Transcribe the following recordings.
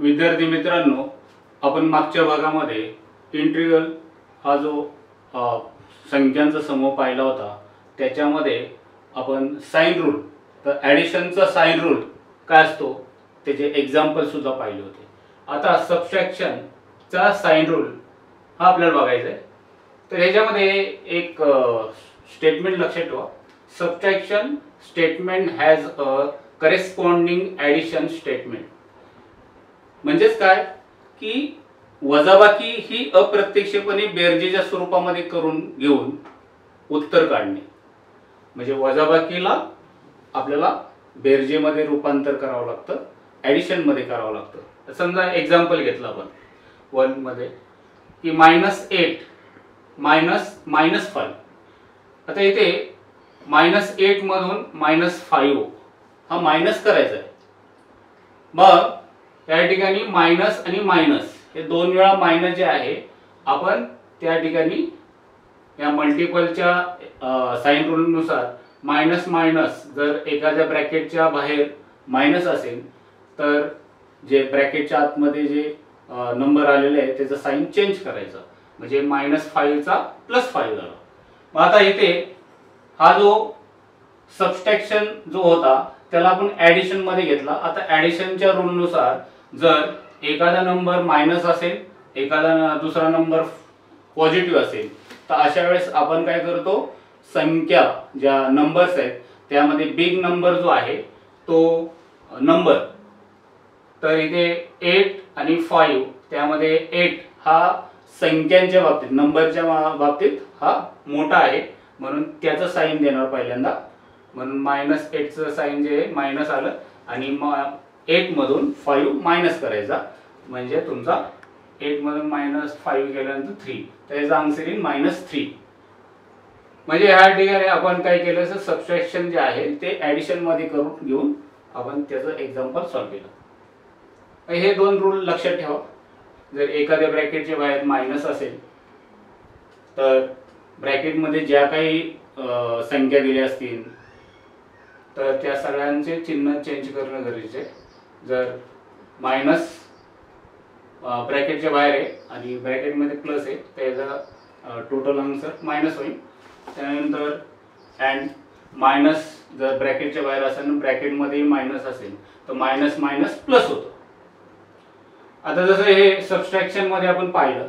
विद्यार्थी मित्रांनो, आपण मागच्या भागामध्ये इंटिग्रल हा जो संख्यांचा समूह पाहिला होता त्याच्यामध्ये आपण साइन रूल, तर ॲडिशनचा साइन रूल काय असतो त्याचे एक्झाम्पल सुद्धा पाहिले होते. आता सबट्रॅक्शनचा साइन रूल हा आपल्याला बघायचा आहे. तर ह्याच्यामध्ये एक स्टेटमेंट लक्षात ठेवा. Subtraction statement has a corresponding addition statement. म्हणजेच काय की वजाबाकी ही अप्रत्यक्षपणे बेरजेच्या स्वरूपामध्ये करून घेऊन उत्तर काढणे. म्हणजे वजाबाकीला आपल्याला बेरजेमध्ये रूपांतर करावं लागतं, ॲडिशनमध्ये करावं लागतं. तर समजा एक्झाम्पल घेतलं आपण 1 मध्ये की -8 -5. आता इथे -8 मधून -5 हा मायनस करायचा आहे. मग त्या ठिकाणी मायनस आणि मायनस हे 2 वेळा मायनस जे आहे आपण त्या ठिकाणी या मल्टिपलच्या साइन रूलनुसार मायनस मायनस जर एखाद्या ब्रॅकेटच्या बाहेर मायनस असेल तर जे ब्रॅकेटच्या आतमध्ये जे नंबर आलेले आहे त्याचं साइन चेंज करायचं. म्हणजे -5 चा +5 झाला. मग आता इथे हा जो सबट्रॅक्शन जो होता त्याला आपण ॲडिशन मध्ये घेतला. आता ॲडिशनच्या रूलनुसार जर एखादा नंबर मायनस असेल, एखादा दुसरा नंबर पॉझिटिव्ह असेल, तर अशा वेळेस आपण काय करतो, संख्या ज्या नंबर्स आहेत त्यामध्ये बिग नंबर जो आहे तो नंबर, तर इथे 8 आणि 5 त्यामध्ये 8 हा संख्यांच्या बाबतीत नंबरच्या बाबतीत हा मोठा आहे म्हणून त्याचं साइन देणार पहिल्यांदा. म्हणून -8 चं साइन जे मायनस आलं आणि 8 मधून 5 मायनस करायचा. म्हणजे तुमचा 8 मधून -5 गेल्यानंतर 3, तर याचा आन्सर येईल -3. म्हणजे ह्या ठिकाणी आपण काय केलं, सबट्रॅक्शन जे आहे ते ॲडिशन मध्ये करून घेऊन आपण त्याचं एक्झाम्पल सॉल्व्ह केलं. हे 2 रूल लक्षात ठेवा. जर एखाद्या ब्रॅकेटच्या बाहेर मायनस असेल तर ब्रॅकेटमध्ये ज्या काही संख्या दिल्या असतील तर त्या सगळ्यांचे चिन्ह चेंज करणं गरजेचे आहे. जर मायनस ब्रॅकेटच्या बाहेर आहे आणि ब्रॅकेटमध्ये प्लस आहे तर याचा टोटल आन्सर मायनस होईल. त्यानंतर अँड मायनस जर ब्रॅकेटच्या बाहेर असेल, ब्रॅकेटमध्ये मायनस असेल तर मायनस मायनस प्लस होतं. आता जसं हे सबट्रॅक्शन मध्ये आपण पाहिलं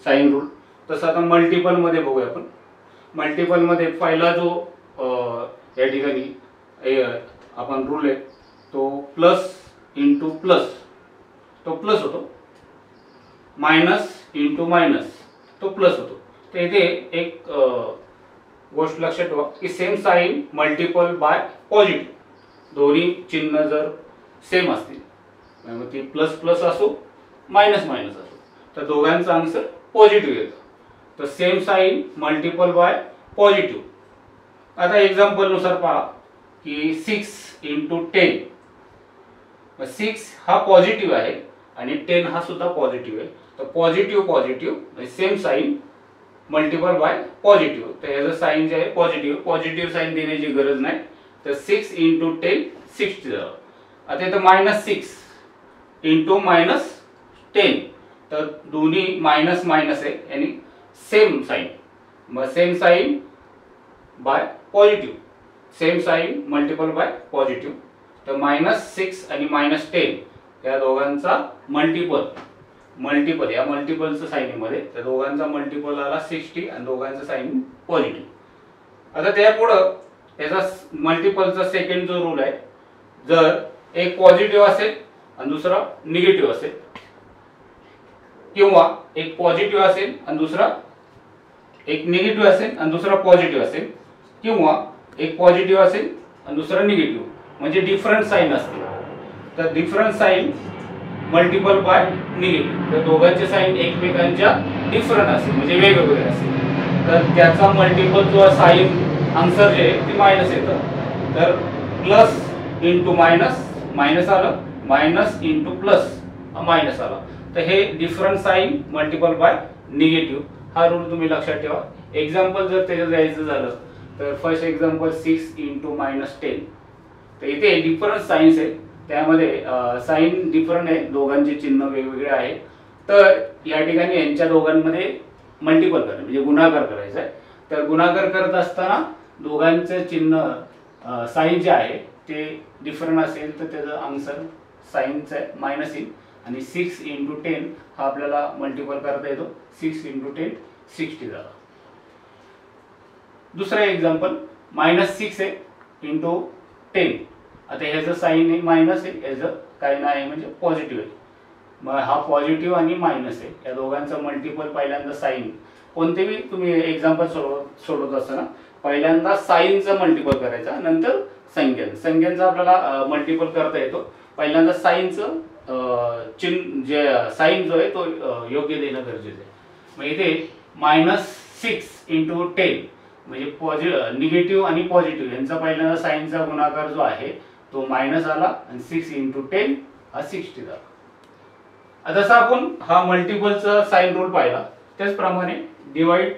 साइन रूल, तसं आता मल्टिपल मध्ये बघूया आपण. मल्टिपल मध्ये पहिला जो या ठिकाणी आपण रूल आहे तो प्लस इंटू प्लस तो प्लस होतो, मायनस इंटू मायनस तो प्लस होतो. तर इथे एक गोष्ट लक्षात ठेवा की same sign multiple by positive, दोन्ही चिन्ह जर सेम असतील मग ती प्लस प्लस असो मायनस मायनस असो तर दोघांचं आन्सर पॉझिटिव्ह येतं. तर same sign multiple by positive. आता एक्झाम्पल नुसार पहा की 6 इंटू 10. 6 हा पॉझिटिव्ह आहे आणि 10 हा सुद्धा पॉझिटिव्ह आहे. तर positive positive same sign multiple by positive. तर याचं साइन जे आहे पॉझिटिव्ह साइन देण्याची गरज नाही. तर 6 इंटू 10 60 झालं. आता इथं -6 इंटू -10 तर दोन्ही मायनस मायनस आहे आणि सेम साइन. मग same sign by positive, same sign multiple by positive. तर -6 आणि -10 या दोघांचा मल्टिपल या मल्टिपलचं साइन मध्ये त्या दोघांचा मल्टिपल आला 60 आणि दोघांचं साइन पॉझिटिव्ह. आता त्यापुढं याचा मल्टिपलचा सेकंड जो रूल आहे, जर एक पॉझिटिव्ह असेल आणि दुसरा निगेटिव्ह असेल, किंवा एक पॉझिटिव्ह असेल आणि दुसरा एक निगेटिव्ह असेल आणि दुसरा पॉझिटिव्ह असेल, किंवा एक पॉझिटिव्ह असेल आणि दुसरा निगेटिव्ह, म्हणजे डिफरंट साइन असतील, तर different sign multiple by negative. तर दोघांचे साइन एकमेकांच्या डिफरंट असेल म्हणजे वेगवेगळे असेल तर त्याचा मल्टिपल जो साइन आन्सर जे आहे ते मायनस येतं. तर प्लस इंटू मायनस मायनस आलं, मायनस इंटू प्लस मायनस आला. तर हे different sign multiple by negative हा रूल तुम्ही लक्षात ठेवा. एक्झाम्पल जर त्याचं द्यायचं झालं तर फर्स्ट एक्झाम्पल 6 इंटू -10. तर इथे डिफरंट साइन्स आहे त्यामध्ये साईन डिफरंट आहे, दोघांचे चिन्ह वेगवेगळे आहे. तर या ठिकाणी यांच्या दोघांमध्ये मल्टिपल करणं म्हणजे गुणाकार करायचा आहे. तर गुणाकार करत असताना दोघांचं चिन्ह साईन जे आहे ते डिफरंट असेल तर त्याचं आन्सर साईनचं आहे मायनस येईल. आणि 6 × 10 हा आपल्याला मल्टिपल करता येतो. 6 × 10 60 झाला. दुसरा एक्झाम्पल -6 आहे × 10. आता ह्याचं साईन आहे मायनस आहे, ह्याचं काय नाही आहे म्हणजे पॉझिटिव्ह आहे. मग हा पॉझिटिव्ह आणि मायनस आहे, या दोघांचं मल्टिपल पहिल्यांदा साईन. कोणतेही तुम्ही एक्झाम्पल सोडवत असताना पहिल्यांदा साईनचं मल्टिपल करायचा, नंतर संख्यांचा आपल्याला मल्टिपल करता येतो. पहिल्यांदा साईनचं चिन्ह जे साईन जो आहे तो योग्य देणं गरजेचं आहे. मग इथे -6 × 10 म्हणजे निगेटिव्ह आणि पॉझिटिव्ह यांचा पहिल्यांदा साईनचा गुणाकार जो आहे तो मायनस आला आणि 6 × 10 हा 60 झाला. आता जसं आपण हा मल्टिपलचा साईन रूल पाहिला त्याचप्रमाणे डिवाइड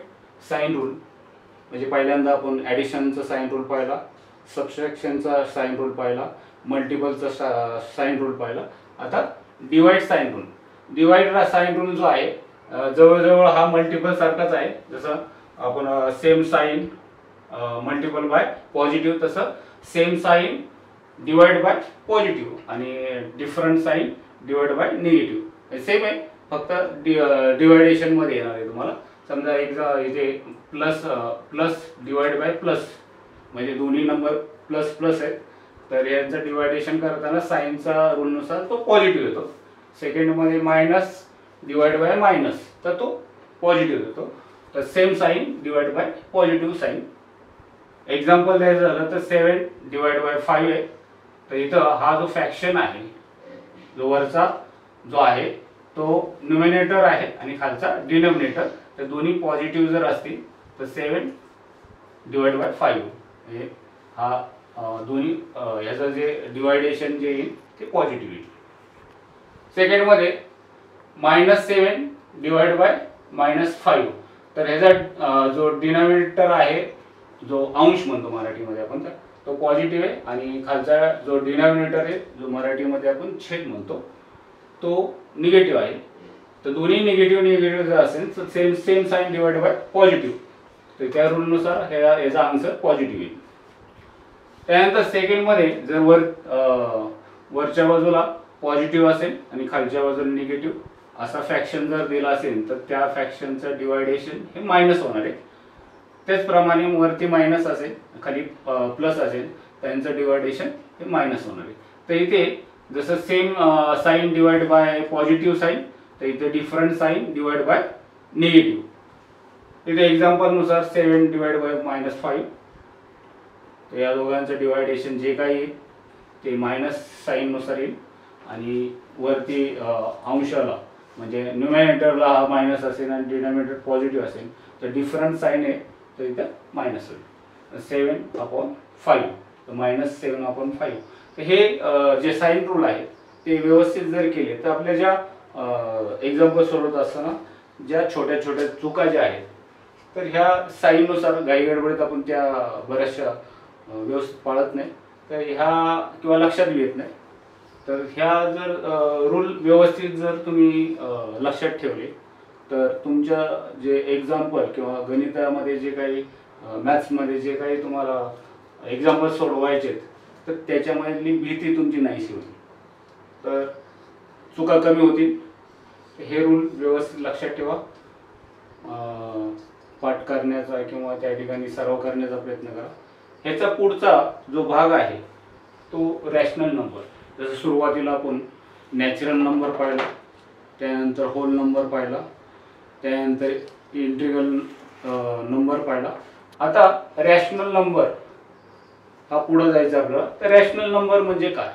साईन रूल म्हणजे पहिल्यांदा आपण ॲडिशनचा साईन रूल पाहिला, सबट्रॅक्शनचा साईन रूल पाहिला, मल्टिपलचा साईन रूल पाहिला. आता divide sign rule. Divide sign rule जो आहे जवळजवळ हा मल्टिपल सारखाच आहे. जसं आपण same sign multiple by positive, तसं same sign divide by positive आणि different sign divide by negative same आहे, फक्त डिवायडेशन मध्ये येणार आहे तुम्हाला. समजा इथे प्लस डिवाइड बाय प्लस म्हणजे दोन्ही नंबर प्लस प्लस आहेत, तर यांचं डिवायडेशन करताना साईनचा रूलनुसार तो पॉझिटिव्ह येतो. सेकंडमध्ये मायनस डिवाइड बाय मायनस तर तो पॉझिटिव्ह येतो. तर same sign divide by positive sign. Example द्यायचं झालं तर 7 डिवाइड बाय 5 आहे. तर इथं हा जो फ्रॅक्शन आहे जो वरचा जो आहे तो न्यूमिनेटर आहे आणि खालचा डिनॉमिनेटर, तर दोन्ही पॉझिटिव्ह जर असतील तर 7 डिवाइड बाय 5 म्हणजे हा दोन्ही ह्याचं जे डिवायडेशन जे येईल ते पॉझिटिव्ह येईल. सेकंडमध्ये -7 डिवाइड बाय -5 तर ह्याचा जो डिनॉमिनेटर आहे जो अंश म्हणतो मराठीमध्ये आपण तर तो पॉझिटिव्ह आहे आणि खालचा जो डिनॉमिनेटर आहे जो मराठीमध्ये आपण छेद म्हणतो तो निगेटिव्ह आहे. तर दोन्ही निगेटिव्ह जर असेल तर same sign divide by positive, तर त्या रूलनुसार याचा आन्सर पॉझिटिव्ह येईल. त्यानंतर सेकंडमध्ये जर वरच्या बाजूला पॉझिटिव्ह असेल आणि खालच्या बाजूला निगेटिव्ह असा फ्रॅक्शन जर दिला असेल तर त्या फ्रॅक्शनचं डिवायडेशन हे मायनस होणार आहे. त्याचप्रमाणे वरती मायनस असेल खाली प्लस असेल त्यांचं डिवायडेशन हे मायनस होणार आहे. तर इथे जसं same sign divide by positive sign, तर इथे different sign divide by negative. इथे एक्झाम्पलनुसार 7 डिवाइड बाय -5 तर या दोघांचं डिवायडेशन जे काही येईल ते मायनस साईननुसार येईल आणि वरती अंशाला म्हणजे न्यूमिनेटरला हा मायनस असेल आणि डिनॉमिनेटर पॉझिटिव्ह असेल तर डिफरंट साईन आहे तर इथं मायनस होईल. 7/5 तर -7/5. तर हे जे साईन रूल आहे ते व्यवस्थित जर केले तर आपल्या ज्या एक्झाम्पल सोडवत असताना ज्या छोट्या छोट्या चुका ज्या आहेत तर ह्या साईननुसार घाई गडबडीत आपण त्या बऱ्याचशा व्यवस्थित पाळत नाही, तर ह्या किंवा लक्षात येत नाही. तर ह्या जर रूल व्यवस्थित जर तुम्ही लक्षात ठेवले तर तुमच्या जे एक्झाम्पल किंवा गणितामध्ये जे काही मॅथ्समध्ये जे काही तुम्हाला एक्झाम्पल सोडवायचे तर त्याच्यामधली भीती तुमची नाहीशी होईल, तर चुका कमी होतील. हे रूल व्यवस्थित लक्षात ठेवा. पाठ करण्याचा किंवा त्या ठिकाणी सराव करण्याचा प्रयत्न करा. ह्याचा पुढचा जो भाग आहे तो रॅशनल नंबर. जसं सुरुवातीला आपण नॅचरल नंबर पाहिला, त्यानंतर होल नंबर पाहिला, त्यानंतर इंटिग्रल नंबर पाहिला. आता रॅशनल नंबर हा पुढे जायचा आपल्याला. तर रॅशनल नंबर म्हणजे काय